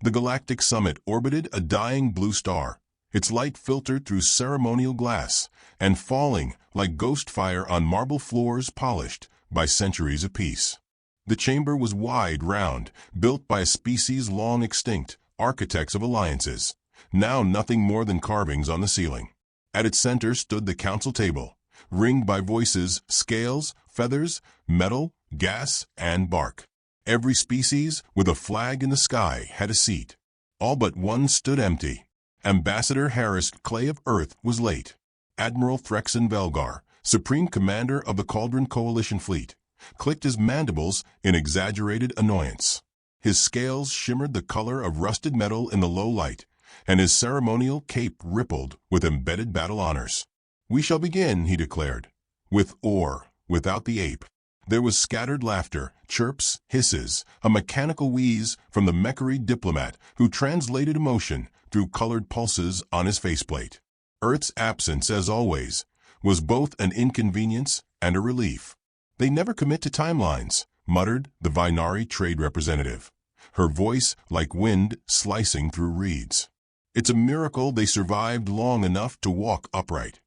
The galactic summit orbited a dying blue star, its light filtered through ceremonial glass and falling like ghost fire on marble floors polished by centuries of peace. The chamber was wide, round, built by a species long extinct, architects of alliances, now nothing more than carvings on the ceiling. At its center stood the council table, ringed by voices, scales, feathers, metal, gas, and bark. Every species, with a flag in the sky, had a seat. All but one stood empty. Ambassador Harris Clay of Earth was late. Admiral Threxon Velgar, Supreme Commander of the Cauldron Coalition Fleet, clicked his mandibles in exaggerated annoyance. His scales shimmered the color of rusted metal in the low light, and his ceremonial cape rippled with embedded battle honors. "We shall begin," he declared, "with or, without the ape." There was scattered laughter, chirps, hisses, a mechanical wheeze from the Mechary diplomat who translated emotion through colored pulses on his faceplate. Earth's absence, as always, was both an inconvenience and a relief. "They never commit to timelines," muttered the Vinari trade representative, her voice like wind slicing through reeds. "It's a miracle they survived long enough to walk upright."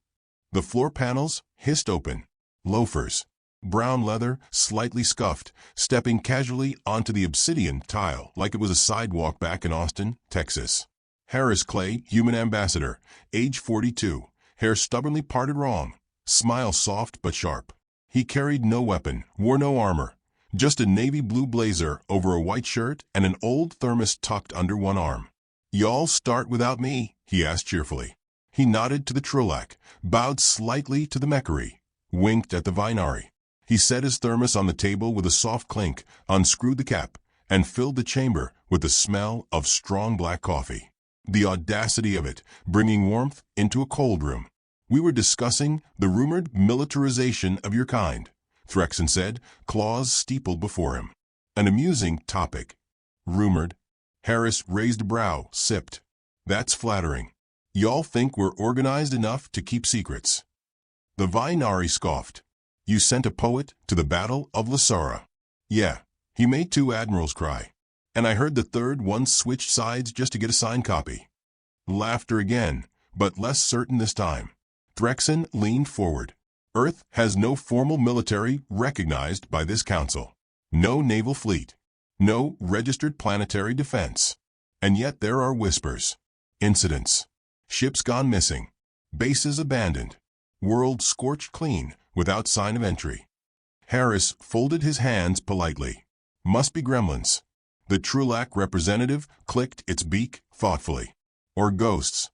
The floor panels hissed open. Loafers, brown leather, slightly scuffed, stepping casually onto the obsidian tile like it was a sidewalk back in Austin, Texas. Harris Clay, human ambassador, age 42, hair stubbornly parted wrong, smile soft but sharp. He carried no weapon, wore no armor, just a navy blue blazer over a white shirt and an old thermos tucked under one arm. "Y'all start without me?" he asked cheerfully. He nodded to the Trulac, bowed slightly to the Mechary, winked at the Vinari. He set his thermos on the table with a soft clink, unscrewed the cap, and filled the chamber with the smell of strong black coffee. The audacity of it, bringing warmth into a cold room. "We were discussing the rumored militarization of your kind," Threxon said, claws steepled before him. "An amusing topic." "Rumored?" Harris raised a brow, sipped. "That's flattering. Y'all think we're organized enough to keep secrets." The Vinari scoffed. "You sent a poet to the Battle of Lasara." "Yeah, he made 2 admirals cry. And I heard the third one switched sides just to get a signed copy." Laughter again, but less certain this time. Threxon leaned forward. "Earth has no formal military recognized by this council. No naval fleet. No registered planetary defense. And yet there are whispers. Incidents. Ships gone missing. Bases abandoned. World scorched clean without sign of entry." Harris folded his hands politely. "Must be gremlins." The Trulac representative clicked its beak thoughtfully. "Or ghosts."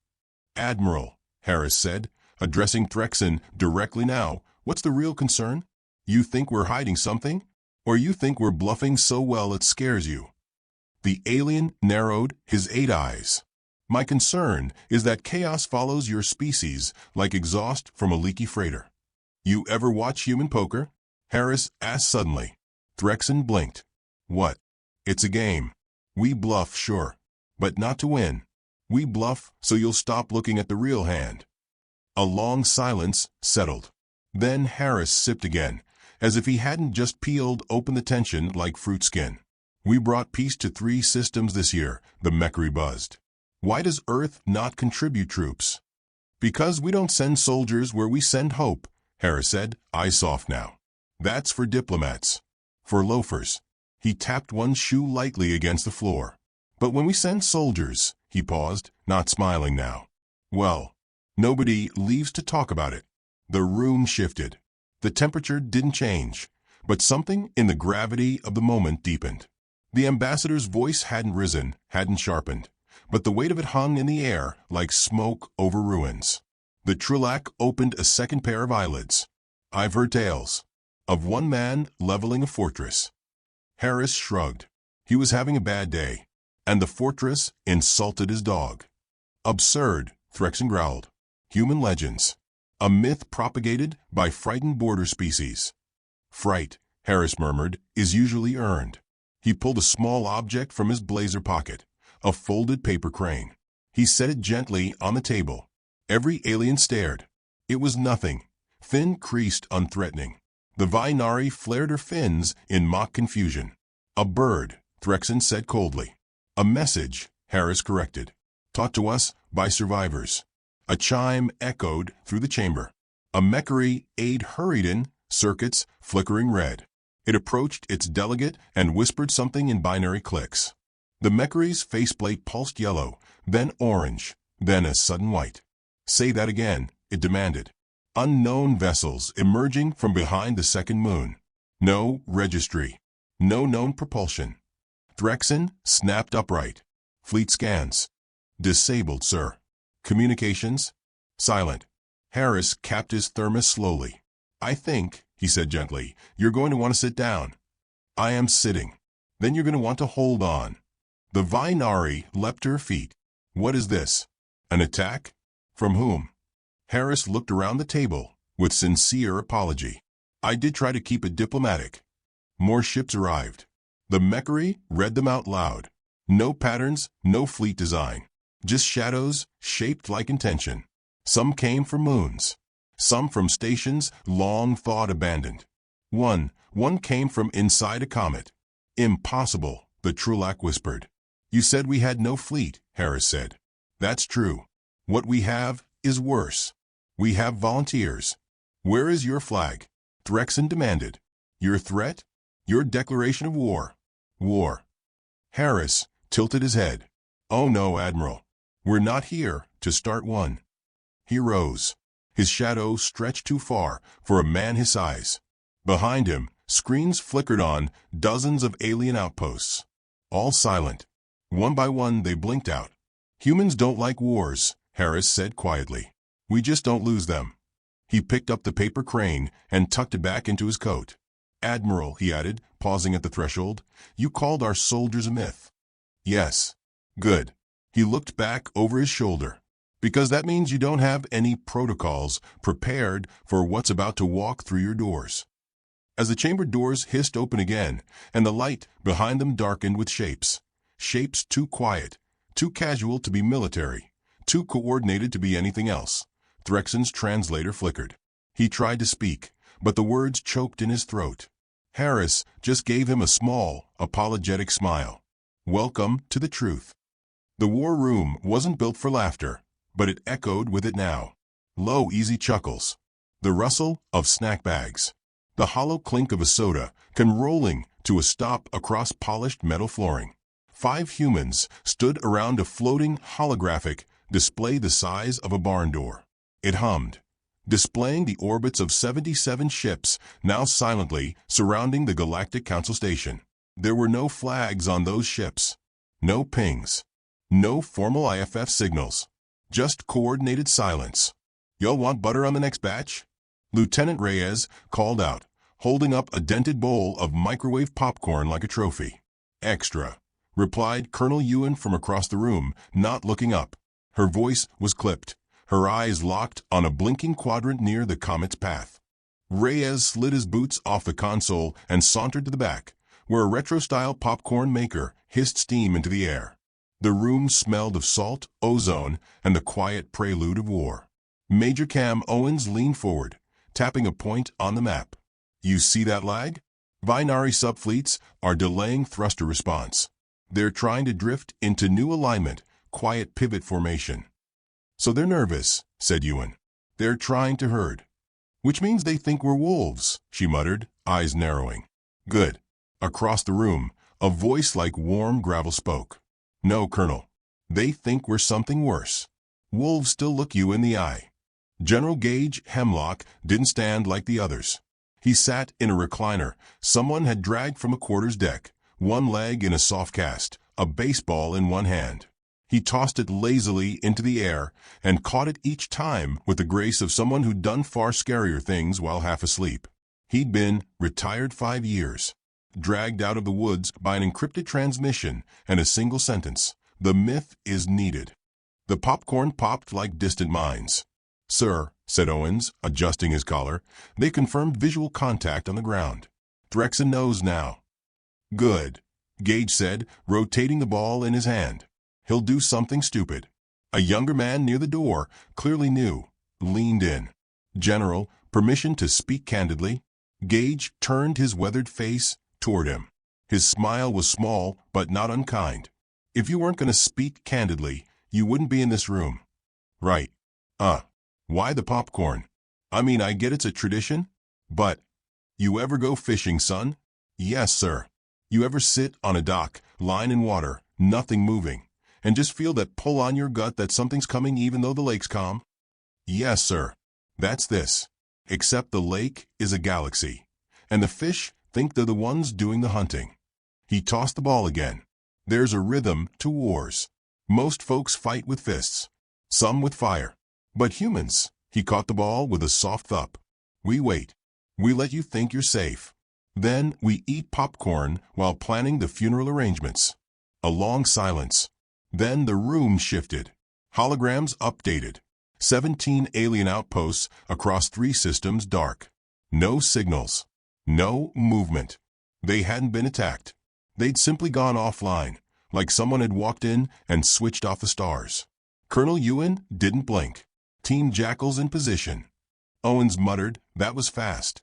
"Admiral," Harris said, addressing Threxon directly now, "what's the real concern? You think we're hiding something? Or you think we're bluffing so well it scares you?" The alien narrowed his 8 eyes. "My concern is that chaos follows your species like exhaust from a leaky freighter." "You ever watch human poker?" Harris asked suddenly. Threxon blinked. "What?" "It's a game. We bluff, sure. But not to win. We bluff so you'll stop looking at the real hand." A long silence settled. Then Harris sipped again, as if he hadn't just peeled open the tension like fruit skin. "We brought peace to 3 systems this year," the Mechary buzzed. "Why does Earth not contribute troops?" "Because we don't send soldiers where we send hope," Harris said, eyes soft now. "That's for diplomats. For loafers." He tapped one shoe lightly against the floor. "But when we send soldiers," he paused, not smiling now. "Well, nobody leaves to talk about it." The room shifted. The temperature didn't change, but something in the gravity of the moment deepened. The ambassador's voice hadn't risen, hadn't sharpened, but the weight of it hung in the air like smoke over ruins. The Trulac opened a second pair of eyelids. "I've heard tales of one man leveling a fortress." Harris shrugged. He was having a bad day, and the fortress insulted his dog. "Absurd," Threxon growled. "Human legends. A myth propagated by frightened border species." "Fright," Harris murmured, "is usually earned." He pulled a small object from his blazer pocket, a folded paper crane. He set it gently on the table. Every alien stared. It was nothing, fin creased unthreatening. The Vinari flared her fins in mock confusion. "A bird," Threxon said coldly. A message, Harris corrected. Taught to us by survivors. A chime echoed through the chamber. A Mechary aide hurried in, circuits flickering red. It approached its delegate and whispered something in binary clicks. The Mechary's faceplate pulsed yellow, then orange, then a sudden white. Say that again, it demanded. Unknown vessels emerging from behind the second moon. No registry. No known propulsion. Threxen snapped upright. Fleet scans. Disabled, sir. Communications? Silent. Harris capped his thermos slowly. I think, he said gently, you're going to want to sit down. I am sitting. Then you're going to want to hold on. The Vinari leapt to her feet. What is this? An attack? From whom? Harris looked around the table with sincere apology. I did try to keep it diplomatic. More ships arrived. The Mechary read them out loud. No patterns, no fleet design. Just shadows shaped like intention. Some came from moons. Some from stations long thought abandoned. One came from inside a comet. Impossible, the Trulac whispered. You said we had no fleet, Harris said. That's true. What we have is worse. We have volunteers. Where is your flag? Threxen demanded. Your threat? Your declaration of war. War. Harris tilted his head. Oh no, Admiral. We're not here to start one. He rose. His shadow stretched too far for a man his size. Behind him, screens flickered on dozens of alien outposts. All silent. One by one, they blinked out. Humans don't like wars, Harris said quietly. We just don't lose them. He picked up the paper crane and tucked it back into his coat. Admiral, he added, pausing at the threshold, you called our soldiers a myth. Yes. Good. He looked back over his shoulder. Because that means you don't have any protocols prepared for what's about to walk through your doors. As the chamber doors hissed open again, and the light behind them darkened with shapes. Shapes too quiet, too casual to be military, too coordinated to be anything else. Threxen's translator flickered. He tried to speak, but the words choked in his throat. Harris just gave him a small, apologetic smile. Welcome to the truth. The war room wasn't built for laughter, but it echoed with it now. Low, easy chuckles. The rustle of snack bags. The hollow clink of a soda come rolling to a stop across polished metal flooring. 5 humans stood around a floating holographic display the size of a barn door. It hummed, displaying the orbits of 77 ships now silently surrounding the Galactic Council Station. There were no flags on those ships. No pings. No formal IFF signals. Just coordinated silence. Y'all want butter on the next batch? Lieutenant Reyes called out, holding up a dented bowl of microwave popcorn like a trophy. Extra, replied Colonel Ewan from across the room, not looking up. Her voice was clipped, her eyes locked on a blinking quadrant near the comet's path. Reyes slid his boots off the console and sauntered to the back, where a retro-style popcorn maker hissed steam into the air. The room smelled of salt, ozone, and the quiet prelude of war. Major Cam Owens leaned forward, tapping a point on the map. You see that lag? Vinari subfleets are delaying thruster response. They're trying to drift into new alignment, quiet pivot formation. So they're nervous, said Ewan. They're trying to herd. Which means they think we're wolves, she muttered, eyes narrowing. Good. Across the room, a voice like warm gravel spoke. No, Colonel. They think we're something worse. Wolves still look you in the eye. General Gage Hemlock didn't stand like the others. He sat in a recliner someone had dragged from a quarters deck, one leg in a soft cast, a baseball in one hand. He tossed it lazily into the air and caught it each time with the grace of someone who'd done far scarier things while half asleep. He'd been retired 5 years. Dragged out of the woods by an encrypted transmission and a single sentence. The myth is needed. The popcorn popped like distant mines. Sir, said Owens, adjusting his collar, they confirmed visual contact on the ground. Threxen knows now. Good, Gage said, rotating the ball in his hand. He'll do something stupid. A younger man near the door, clearly new, leaned in. General, permission to speak candidly? Gage turned his weathered face toward him. His smile was small but not unkind. If you weren't going to speak candidly, you wouldn't be in this room. Right. Why the popcorn? I mean, I get it's a tradition, but you ever go fishing, son? Yes, sir. You ever sit on a dock, line in water, nothing moving, and just feel that pull on your gut that something's coming even though the lake's calm? Yes, sir. That's this. Except the lake is a galaxy, and the fish think they're the ones doing the hunting. He tossed the ball again. There's a rhythm to wars. Most folks fight with fists, some with fire. But humans, he caught the ball with a soft thump. We wait. We let you think you're safe. Then we eat popcorn while planning the funeral arrangements. A long silence. Then the room shifted. Holograms updated. 17 alien outposts across 3 systems dark. No signals. No movement. They hadn't been attacked. They'd simply gone offline, like someone had walked in and switched off the stars. Colonel Ewan didn't blink. Team Jackals in position. Owens muttered, "That was fast."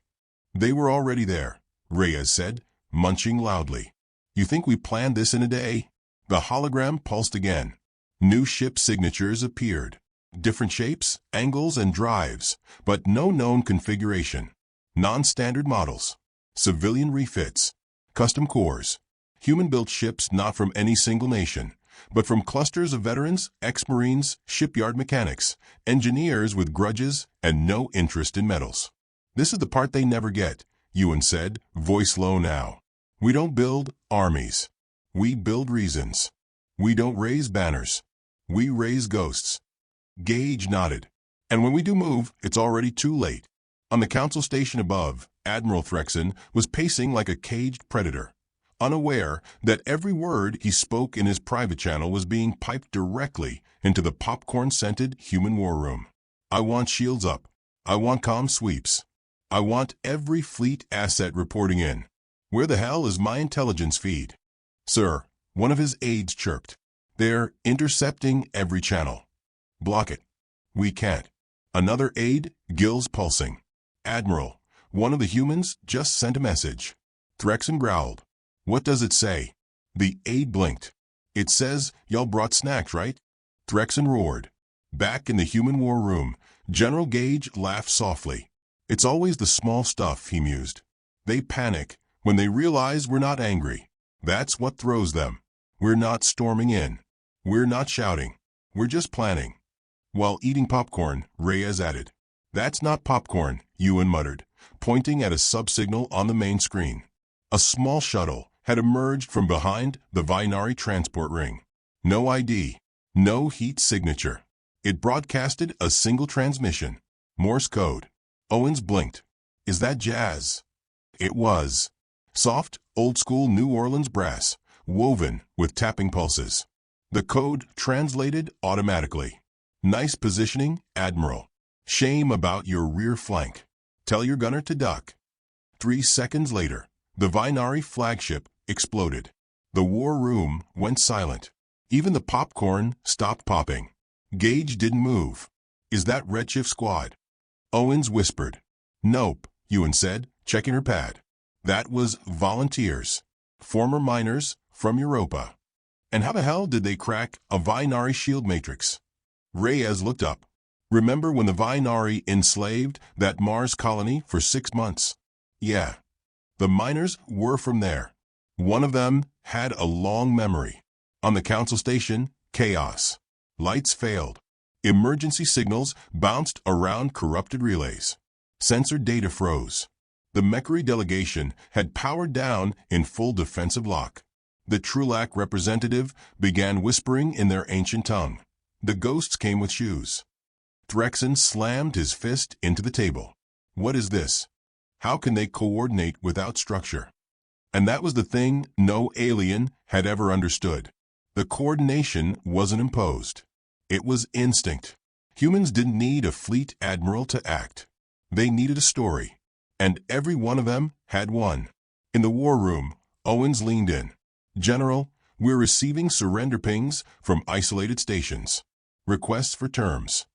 "They were already there," Reyes said, munching loudly. "You think we planned this in a day?" The hologram pulsed again. New ship signatures appeared. Different shapes, angles, and drives, but no known configuration. Non-standard models. Civilian refits. Custom cores. Human-built ships not from any single nation, but from clusters of veterans, ex-Marines, shipyard mechanics, engineers with grudges and no interest in metals. "This is the part they never get," Ewan said, voice low now. "We don't build armies. We build reasons. We don't raise banners. We raise ghosts." Gage nodded. "And when we do move, it's already too late." On the council station above, Admiral Threxon was pacing like a caged predator, unaware that every word he spoke in his private channel was being piped directly into the popcorn-scented human war room. "I want shields up. I want comm sweeps. I want every fleet asset reporting in. Where the hell is my intelligence feed?" "Sir," one of his aides chirped. "They're intercepting every channel." "Block it." "We can't." Another aide, gills pulsing. "Admiral, one of the humans just sent a message." Threxon growled. "What does it say?" The aide blinked. "It says y'all brought snacks, right?" Threxon roared. Back in the human war room, General Gage laughed softly. "It's always the small stuff," he mused. "They panic when they realize we're not angry. That's what throws them. We're not storming in. We're not shouting. We're just planning." While eating popcorn, Reyes added, "That's not popcorn," Ewan muttered, pointing at a subsignal on the main screen. A small shuttle had emerged from behind the Vinari transport ring. No ID, no heat signature. It broadcasted a single transmission. Morse code. Owens blinked. "Is that jazz?" It was. Soft, old-school New Orleans brass, woven with tapping pulses. The code translated automatically. "Nice positioning, Admiral. Shame about your rear flank. Tell your gunner to duck." 3 seconds later, the Vinari flagship exploded. The war room went silent. Even the popcorn stopped popping. Gage didn't move. "Is that Redshift Squad?" Owens whispered. "Nope," Ewan said, checking her pad. "That was volunteers. Former miners from Europa." "And how the hell did they crack a Vinari shield matrix?" Reyes looked up. "Remember when the Vinari enslaved that Mars colony for 6 months?" "Yeah." "The miners were from there. One of them had a long memory. On the council station, chaos. Lights failed. Emergency signals bounced around corrupted relays. Sensor data froze. The Mechri delegation had powered down in full defensive lock. The Trulac representative began whispering in their ancient tongue. The ghosts came with shoes. Threxon slammed his fist into the table. "What is this? How can they coordinate without structure?" And that was the thing no alien had ever understood. The coordination wasn't imposed. It was instinct. Humans didn't need a fleet admiral to act. They needed a story. And every one of them had one. In the war room, Owens leaned in. "General, we're receiving surrender pings from isolated stations. Requests for terms."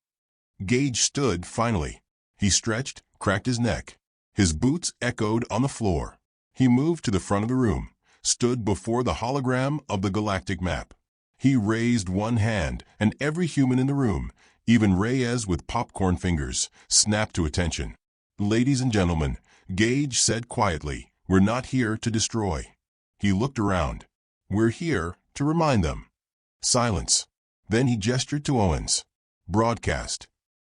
Gage stood finally. He stretched, cracked his neck. His boots echoed on the floor. He moved to the front of the room, stood before the hologram of the galactic map. He raised one hand, and every human in the room, even Reyes with popcorn fingers, snapped to attention. "Ladies and gentlemen," Gage said quietly, "we're not here to destroy." He looked around. "We're here to remind them." Silence. Then he gestured to Owens. "Broadcast."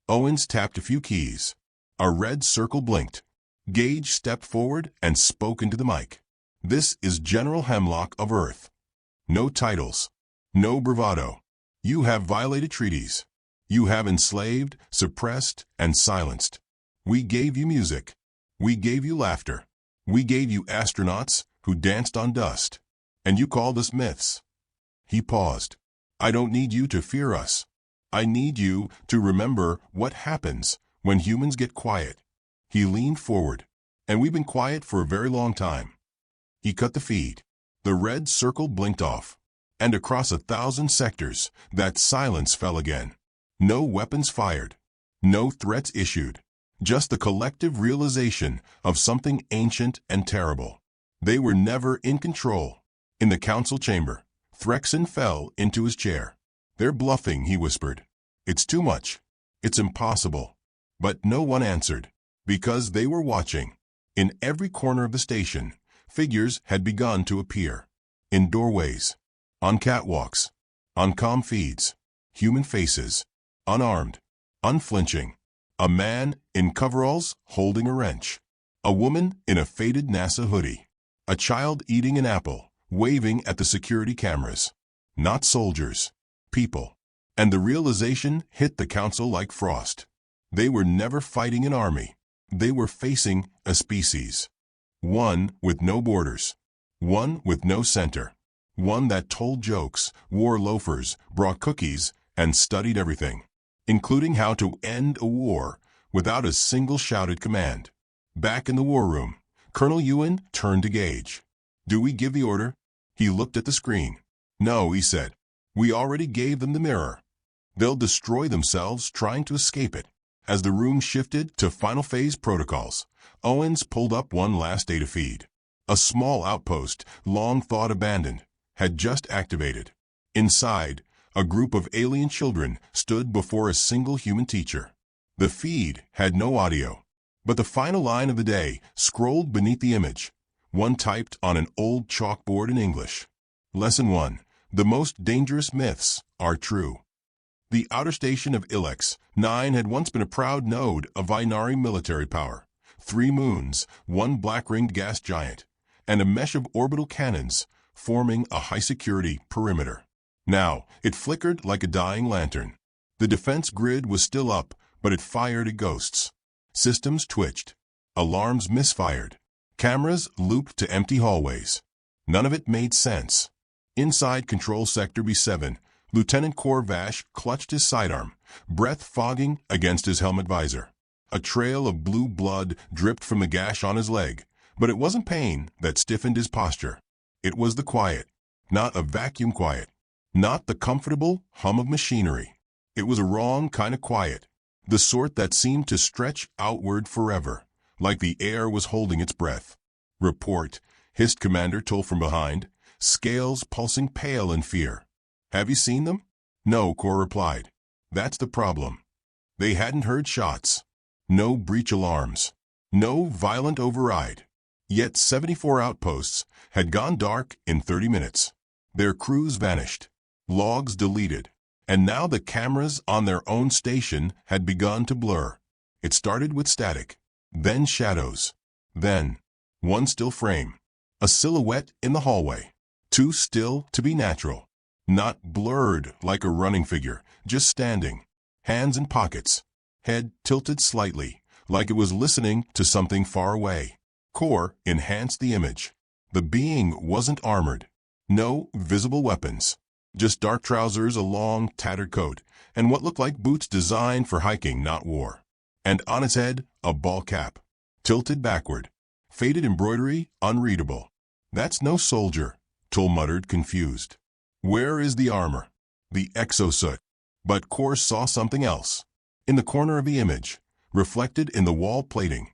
Owens tapped a few keys. A red circle blinked. Gage stepped forward and spoke into the mic. "This is General Hemlock of Earth. No titles. No bravado. You have violated treaties. You have enslaved, suppressed, and silenced. We gave you music. We gave you laughter. We gave you astronauts who danced on dust. And you called us myths." He paused. "I don't need you to fear us. I need you to remember what happens when humans get quiet." He leaned forward. "And we've been quiet for a very long time." He cut the feed. The red circle blinked off. And across 1,000 sectors, that silence fell again. No weapons fired. No threats issued. Just the collective realization of something ancient and terrible. They were never in control. In the council chamber, Threxen fell into his chair. "They're bluffing," he whispered. "It's too much. It's impossible." But no one answered, because they were watching. In every corner of the station, figures had begun to appear. In doorways, on catwalks, on comm feeds, human faces, unarmed, unflinching. A man in coveralls holding a wrench. A woman in a faded NASA hoodie. A child eating an apple, waving at the security cameras. Not soldiers, people. And the realization hit the council like frost. They were never fighting an army. They were facing a species. One with no borders. One with no center. One that told jokes, wore loafers, brought cookies, and studied everything, including how to end a war without a single shouted command. Back in the war room, Colonel Ewan turned to Gage. "Do we give the order?" He looked at the screen. "No," he said. "We already gave them the mirror. They'll destroy themselves trying to escape it." As the room shifted to final phase protocols, Owens pulled up one last data feed. A small outpost, long thought abandoned, had just activated. Inside, a group of alien children stood before a single human teacher. The feed had no audio, but the final line of the day scrolled beneath the image, one typed on an old chalkboard in English. Lesson 1. The most dangerous myths are true. The outer station of Ilex 9 had once been a proud node of Vinari military power. 3 moons, 1 black-ringed gas giant, and a mesh of orbital cannons forming a high-security perimeter. Now, it flickered like a dying lantern. The defense grid was still up, but it fired at ghosts. Systems twitched. Alarms misfired. Cameras looped to empty hallways. None of it made sense. Inside Control Sector B7, Lieutenant Corvash clutched his sidearm, breath fogging against his helmet visor. A trail of blue blood dripped from the gash on his leg, but it wasn't pain that stiffened his posture. It was the quiet, not a vacuum quiet, not the comfortable hum of machinery. It was a wrong kind of quiet, the sort that seemed to stretch outward forever, like the air was holding its breath. "Report," hissed Commander Tull from behind, scales pulsing pale in fear. "Have you seen them?" "No," Core replied. "That's the problem." They hadn't heard shots. No breach alarms. No violent override. Yet 74 outposts had gone dark in 30 minutes. Their crews vanished. Logs deleted. And now the cameras on their own station had begun to blur. It started with static. Then shadows. Then one still frame. A silhouette in the hallway. Too still to be natural. Not blurred like a running figure, just standing. Hands in pockets. Head tilted slightly, like it was listening to something far away. Core enhanced the image. The being wasn't armored. No visible weapons. Just dark trousers, a long, tattered coat, and what looked like boots designed for hiking, not war. And on its head, a ball cap. Tilted backward. Faded embroidery, unreadable. "That's no soldier," Tull muttered, confused. "Where is the armor?" The exosuit. But Core saw something else. In the corner of the image, reflected in the wall plating,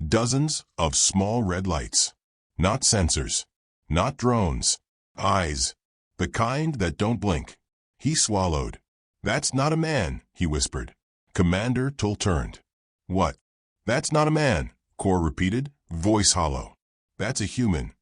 dozens of small red lights. Not sensors. Not drones. Eyes. The kind that don't blink. He swallowed. "That's not a man," he whispered. Commander Tull turned. "What?" "That's not a man," Core repeated, voice hollow. "That's a human."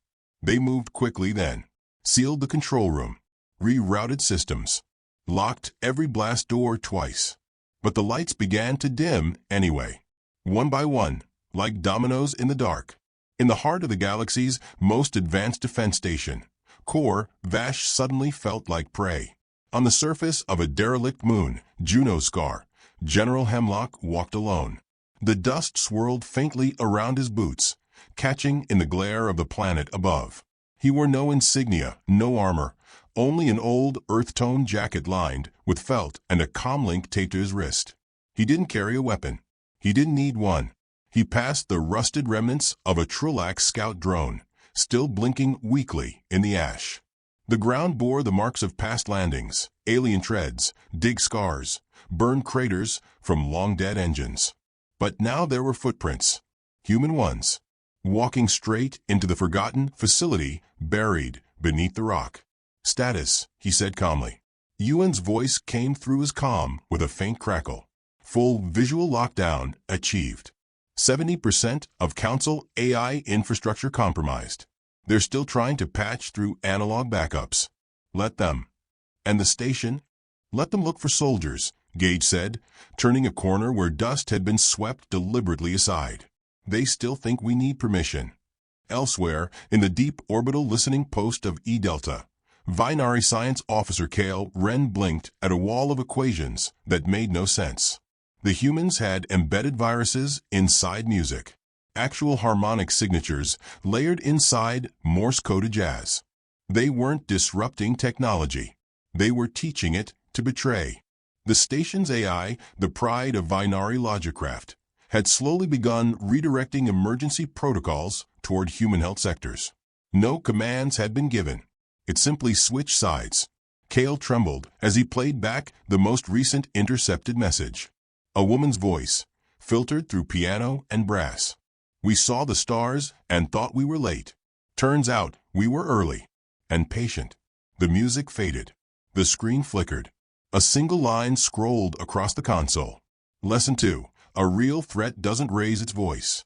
They moved quickly then, sealed the control room, rerouted systems, locked every blast door twice. But the lights began to dim anyway, one by one, like dominoes in the dark. In the heart of the galaxy's most advanced defense station, Core Vash suddenly felt like prey. On the surface of a derelict moon, Juno Scar, General Hemlock walked alone. The dust swirled faintly around his boots, catching in the glare of the planet above. He wore no insignia, no armor, only an old earth-tone jacket lined with felt and a comlink taped to his wrist. He didn't carry a weapon. He didn't need one. He passed the rusted remnants of a Trillax scout drone, still blinking weakly in the ash. The ground bore the marks of past landings, alien treads, dig scars, burned craters from long-dead engines. But now there were footprints, human ones, walking straight into the forgotten facility buried beneath the rock. "Status," he said calmly. Ewan's voice came through his comm with a faint crackle. "Full visual lockdown achieved. 70% of Council AI infrastructure compromised. They're still trying to patch through analog backups. Let them." "And the station?" "Let them look for soldiers," Gage said, turning a corner where dust had been swept deliberately aside. "They still think we need permission." Elsewhere, in the deep orbital listening post of E-Delta, Vinari Science Officer Kale Wren blinked at a wall of equations that made no sense. The humans had embedded viruses inside music, actual harmonic signatures layered inside Morse-coded jazz. They weren't disrupting technology. They were teaching it to betray. The station's AI, the pride of Vinari Logicraft, had slowly begun redirecting emergency protocols toward human health sectors. No commands had been given. It simply switched sides. Kale trembled as he played back the most recent intercepted message. A woman's voice, filtered through piano and brass. "We saw the stars and thought we were late. Turns out we were early and patient." The music faded. The screen flickered. A single line scrolled across the console. Lesson 2. A real threat doesn't raise its voice.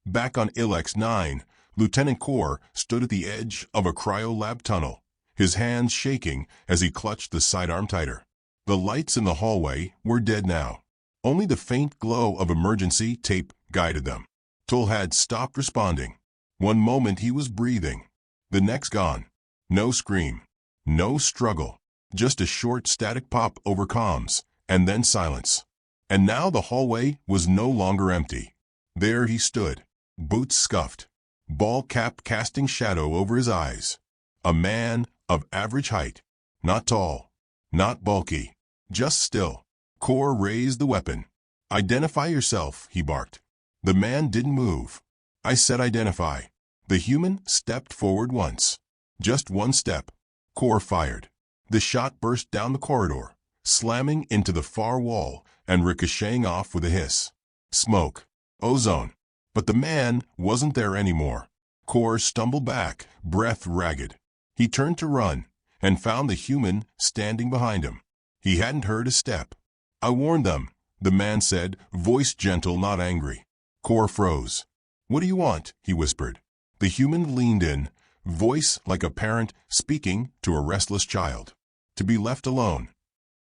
Back on Ilex 9, Lieutenant Core stood at the edge of a cryolab tunnel, his hands shaking as he clutched the sidearm tighter. The lights in the hallway were dead now. Only the faint glow of emergency tape guided them. Tull had stopped responding. One moment he was breathing, the next gone. No scream, no struggle, just a short static pop over comms, and then silence. And now the hallway was no longer empty. There he stood, boots scuffed, ball cap casting shadow over his eyes. A man of average height, not tall, not bulky, just still. Core raised the weapon. "Identify yourself," he barked. The man didn't move. "I said identify." The human stepped forward once. Just one step. Core fired. The shot burst down the corridor, slamming into the far wall and ricocheting off with a hiss. Smoke. Ozone. But the man wasn't there anymore. Core stumbled back, breath ragged. He turned to run and found the human standing behind him. He hadn't heard a step. "I warned them," the man said, voice gentle, not angry. Core froze. "What do you want?" he whispered. The human leaned in, voice like a parent speaking to a restless child. "To be left alone."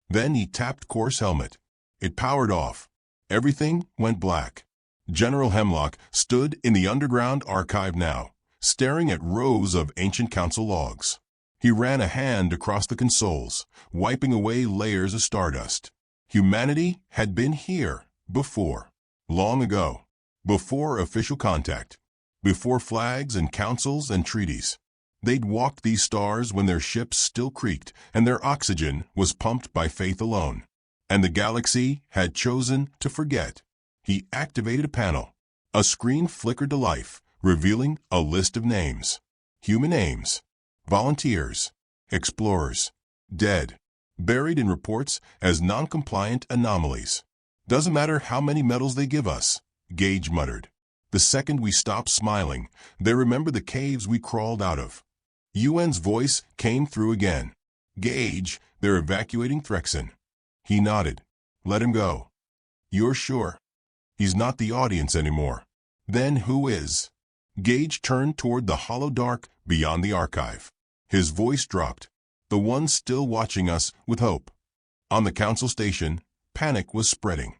Then he tapped Core's helmet. It powered off. Everything went black. General Hemlock stood in the underground archive now, staring at rows of ancient council logs. He ran a hand across the consoles, wiping away layers of stardust. Humanity had been here before, long ago, before official contact, before flags and councils and treaties. They'd walked these stars when their ships still creaked and their oxygen was pumped by faith alone. And the galaxy had chosen to forget. He activated a panel. A screen flickered to life, revealing a list of names. Human names. Volunteers. Explorers. Dead. Buried in reports as non-compliant anomalies. "Doesn't matter how many medals they give us," Gage muttered. "The second we stop smiling, they remember the caves we crawled out of." Yuen's voice came through again. "Gage, They're evacuating Threxon. He nodded. Let him go. You're sure? He's not the audience anymore. Then who is? Gage turned toward the hollow dark beyond the archive. His voice dropped. The one still watching us with hope. On the council station, panic was spreading.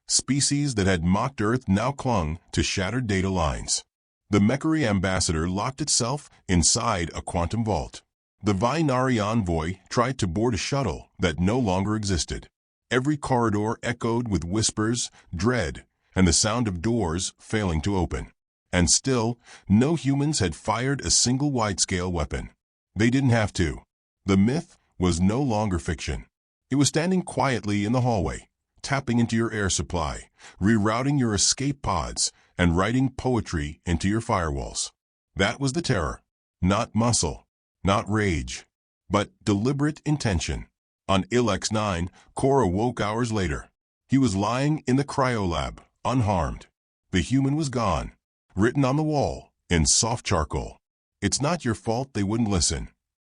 Species that had mocked Earth now clung to shattered data lines. The Mechari ambassador locked itself inside a quantum vault. The Vinari envoy tried to board a shuttle that no longer existed. Every corridor echoed with whispers, dread, and the sound of doors failing to open. And still, no humans had fired a single wide-scale weapon. They didn't have to. The myth was no longer fiction. It was standing quietly in the hallway, tapping into your air supply, rerouting your escape pods, and writing poetry into your firewalls. That was the terror. Not muscle, not rage, but deliberate intention. On Ilex 9, Kor awoke hours later. He was lying in the cryolab, unharmed. The human was gone. Written on the wall, in soft charcoal. It's not your fault they wouldn't listen.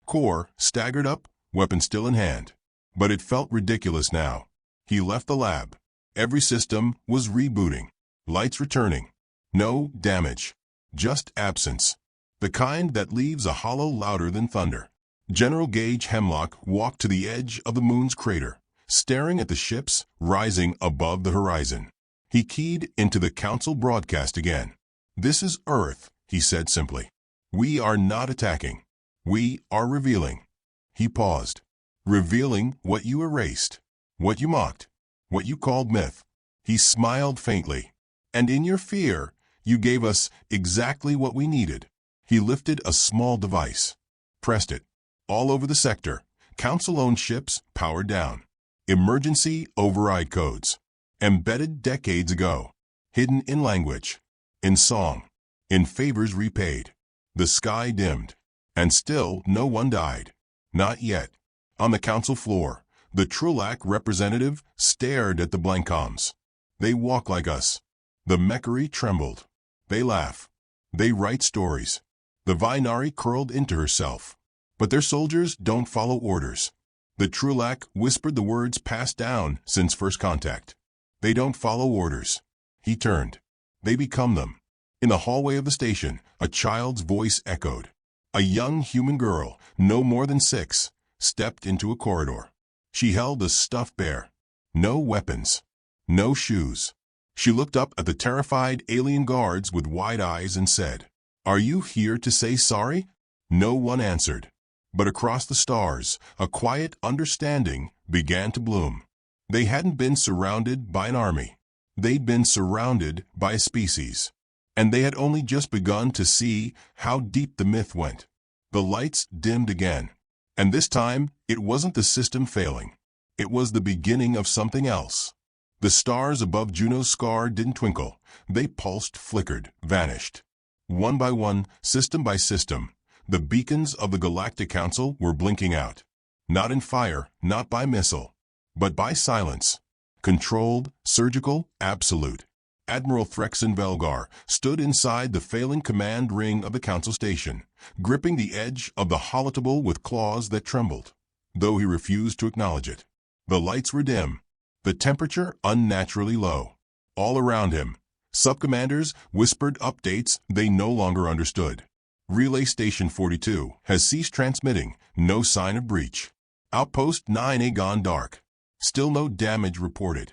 Kor staggered up, weapon still in hand. But it felt ridiculous now. He left the lab. Every system was rebooting. Lights returning. No damage. Just absence. The kind that leaves a hollow louder than thunder. General Gage Hemlock walked to the edge of the moon's crater, staring at the ships rising above the horizon. He keyed into the council broadcast again. This is Earth, he said simply. We are not attacking. We are revealing. He paused. Revealing what you erased, what you mocked, what you called myth. He smiled faintly. And in your fear, you gave us exactly what we needed. He lifted a small device, pressed it. All over the sector, council-owned ships powered down. Emergency override codes. Embedded decades ago. Hidden in language. In song. In favors repaid. The sky dimmed. And still no one died. Not yet. On the council floor, the Trulac representative stared at the Blancoms. They walk like us. The Mechari trembled. They laugh. They write stories. The Vinari curled into herself. But their soldiers don't follow orders. The Trulac whispered the words passed down since first contact. They don't follow orders. He turned. They become them. In the hallway of the station, a child's voice echoed. A young human girl, no more than 6, stepped into a corridor. She held a stuffed bear. No weapons. No shoes. She looked up at the terrified alien guards with wide eyes and said, "Are you here to say sorry?" No one answered. But across the stars, a quiet understanding began to bloom. They hadn't been surrounded by an army. They'd been surrounded by a species. And they had only just begun to see how deep the myth went. The lights dimmed again. And this time, it wasn't the system failing. It was the beginning of something else. The stars above Juno's scar didn't twinkle. They pulsed, flickered, vanished. One by one, system by system, the beacons of the Galactic Council were blinking out. Not in fire, not by missile, but by silence. Controlled, surgical, absolute. Admiral Threxon Velgar stood inside the failing command ring of the council station, gripping the edge of the holotable with claws that trembled, though he refused to acknowledge it. The lights were dim, the temperature unnaturally low. All around him, subcommanders whispered updates they no longer understood. Relay Station 42 has ceased transmitting, no sign of breach. Outpost 9A gone dark. Still no damage reported.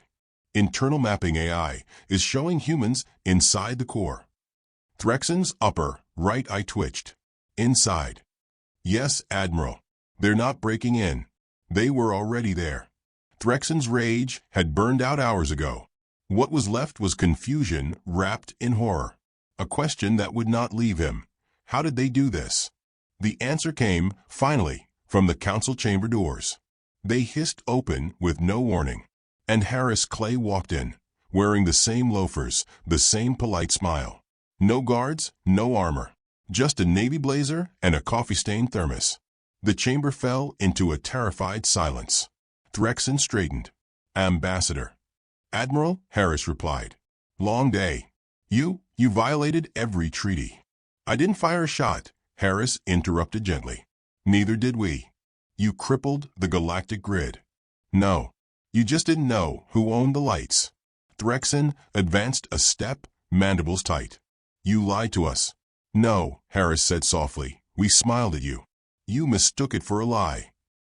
Internal mapping AI is showing humans inside the core. Threxon's upper right eye twitched. Inside. Yes, Admiral. They're not breaking in. They were already there. Threxon's rage had burned out hours ago. What was left was confusion wrapped in horror. A question that would not leave him. How did they do this? The answer came, finally, from the council chamber doors. They hissed open with no warning. And Harris Clay walked in, wearing the same loafers, the same polite smile. No guards, no armor. Just a navy blazer and a coffee-stained thermos. The chamber fell into a terrified silence. Threxon straightened. Ambassador. Admiral, Harris replied. Long day. You violated every treaty. I didn't fire a shot, Harris interrupted gently. Neither did we. You crippled the galactic grid. No, you just didn't know who owned the lights. Threxen advanced a step, mandibles tight. You lied to us. No, Harris said softly. We smiled at you. You mistook it for a lie.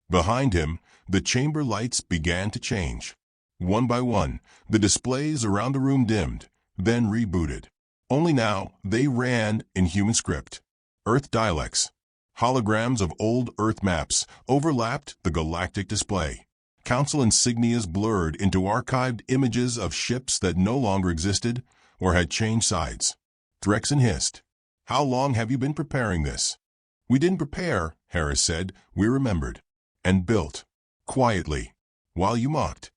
Behind him, the chamber lights began to change. One by one, the displays around the room dimmed, then rebooted. Only now, they ran in human script. Earth dialects. Holograms of old Earth maps overlapped the galactic display. Council insignias blurred into archived images of ships that no longer existed or had changed sides. Threxen hissed. How long have you been preparing this? We didn't prepare, Harris said. We remembered. And built. Quietly. While you mocked.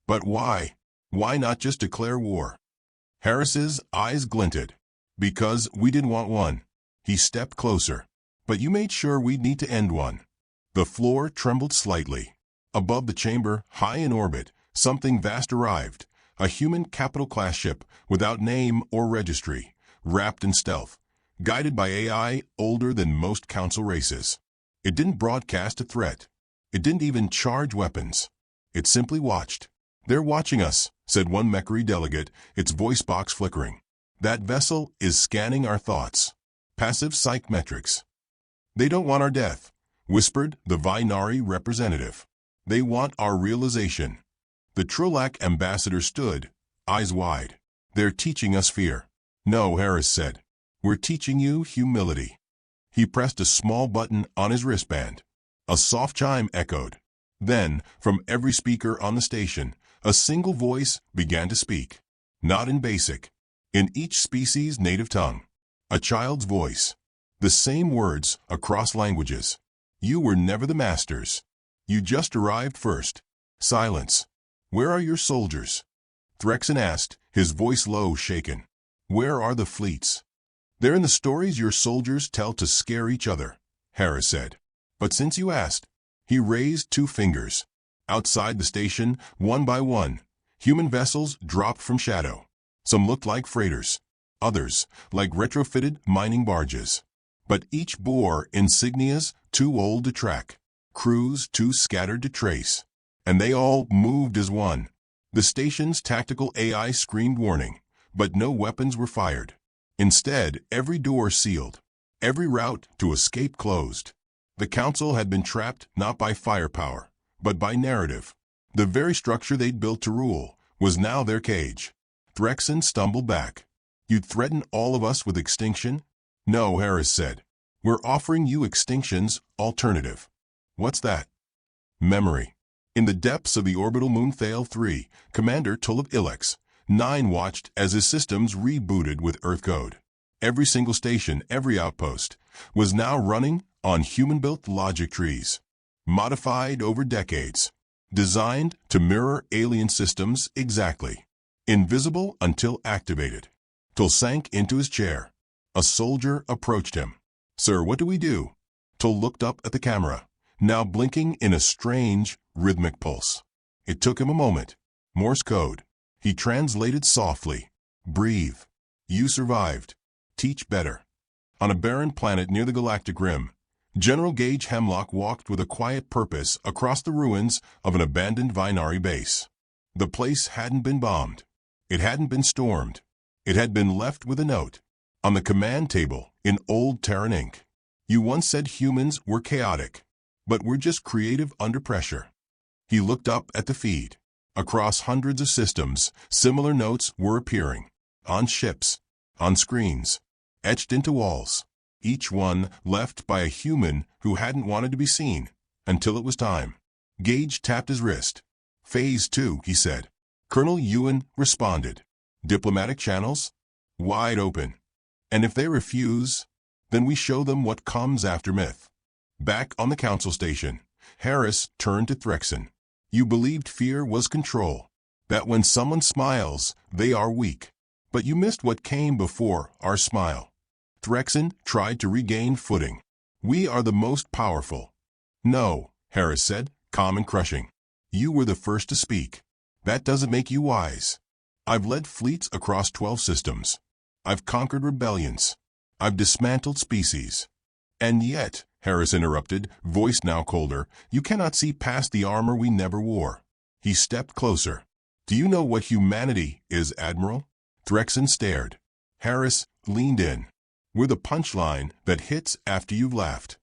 But why? Why not just declare war? Harris's eyes glinted. Because we didn't want one. He stepped closer. But you made sure we'd need to end one. The floor trembled slightly. Above the chamber, high in orbit, something vast arrived. A human capital-class ship, without name or registry, wrapped in stealth, guided by AI older than most council races. It didn't broadcast a threat. It didn't even charge weapons. It simply watched. They're watching us, said one Mechary delegate, its voice box flickering. That vessel is scanning our thoughts. Passive psychmetrics. They don't want our death, whispered the Vinari representative. They want our realization. The Trolac ambassador stood, eyes wide. They're teaching us fear. No, Harris said. We're teaching you humility. He pressed a small button on his wristband. A soft chime echoed. Then, from every speaker on the station, a single voice began to speak. Not in basic. In each species' native tongue. A child's voice. The same words across languages. You were never the masters. You just arrived first. Silence. Where are your soldiers? Threxen asked, his voice low, shaken. Where are the fleets? They're in the stories your soldiers tell to scare each other, Harris said. But since you asked, he raised 2 fingers. Outside the station, one by one, human vessels dropped from shadow. Some looked like freighters. Others, like retrofitted mining barges. But each bore insignias too old to track, crews too scattered to trace. And they all moved as one. The station's tactical AI screamed warning, but no weapons were fired. Instead, every door sealed, every route to escape closed. The council had been trapped not by firepower, but by narrative. The very structure they'd built to rule was now their cage. Threxen stumbled back. You'd threaten all of us with extinction? No, Harris said. We're offering you extinction's alternative. What's that? Memory. In the depths of the orbital moon Thale 3, Commander Tulip Ilex 9 watched as his systems rebooted with Earth code. Every single station, every outpost, was now running on human-built logic trees, modified over decades, designed to mirror alien systems exactly, invisible until activated. Tull sank into his chair. A soldier approached him. Sir, what do we do? Tull looked up at the camera, now blinking in a strange, rhythmic pulse. It took him a moment. Morse code. He translated softly. Breathe. You survived. Teach better. On a barren planet near the galactic rim, General Gage Hemlock walked with a quiet purpose across the ruins of an abandoned Vinari base. The place hadn't been bombed. It hadn't been stormed. It had been left with a note. On the command table, in old Terran ink. You once said humans were chaotic, but we're just creative under pressure. He looked up at the feed. Across hundreds of systems, similar notes were appearing. On ships, on screens, etched into walls. Each one left by a human who hadn't wanted to be seen, until it was time. Gage tapped his wrist. Phase 2, he said. Colonel Ewan responded. Diplomatic channels? Wide open. And if they refuse, then we show them what comes after myth. Back on the council station, Harris turned to Threxen. You believed fear was control, that when someone smiles, they are weak. But you missed what came before our smile. Threxen tried to regain footing. We are the most powerful. No, Harris said, calm and crushing. You were the first to speak. That doesn't make you wise. I've led fleets across 12 systems. I've conquered rebellions. I've dismantled species. And yet, Harris interrupted, voice now colder, you cannot see past the armor we never wore. He stepped closer. Do you know what humanity is, Admiral? Threxon stared. Harris leaned in. We're the punchline that hits after you've laughed.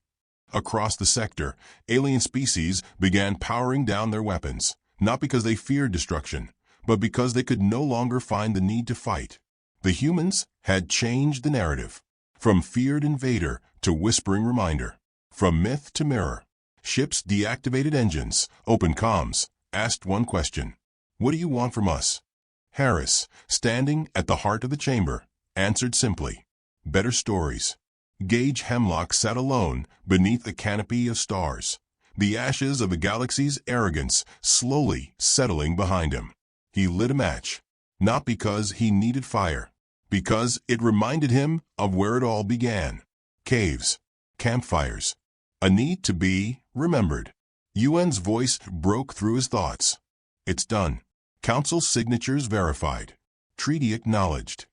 Across the sector, alien species began powering down their weapons, not because they feared destruction, but because they could no longer find the need to fight. The humans had changed the narrative, from feared invader to whispering reminder, from myth to mirror. Ships deactivated engines, opened comms, asked one question. What do you want from us? Harris, standing at the heart of the chamber, answered simply, better stories. Gage Hemlock sat alone beneath a canopy of stars, the ashes of the galaxy's arrogance slowly settling behind him. He lit a match, not because he needed fire, because it reminded him of where it all began. Caves, campfires, a need to be remembered. Yuan's voice broke through his thoughts. It's done. Council signatures verified. Treaty acknowledged.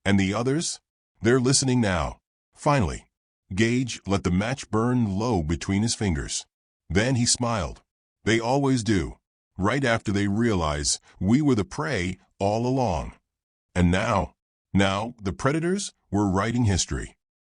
And the others? They're listening now. Finally, Gage let the match burn low between his fingers. Then he smiled. They always do, right after they realize we were the prey all along. And now the predators were writing history.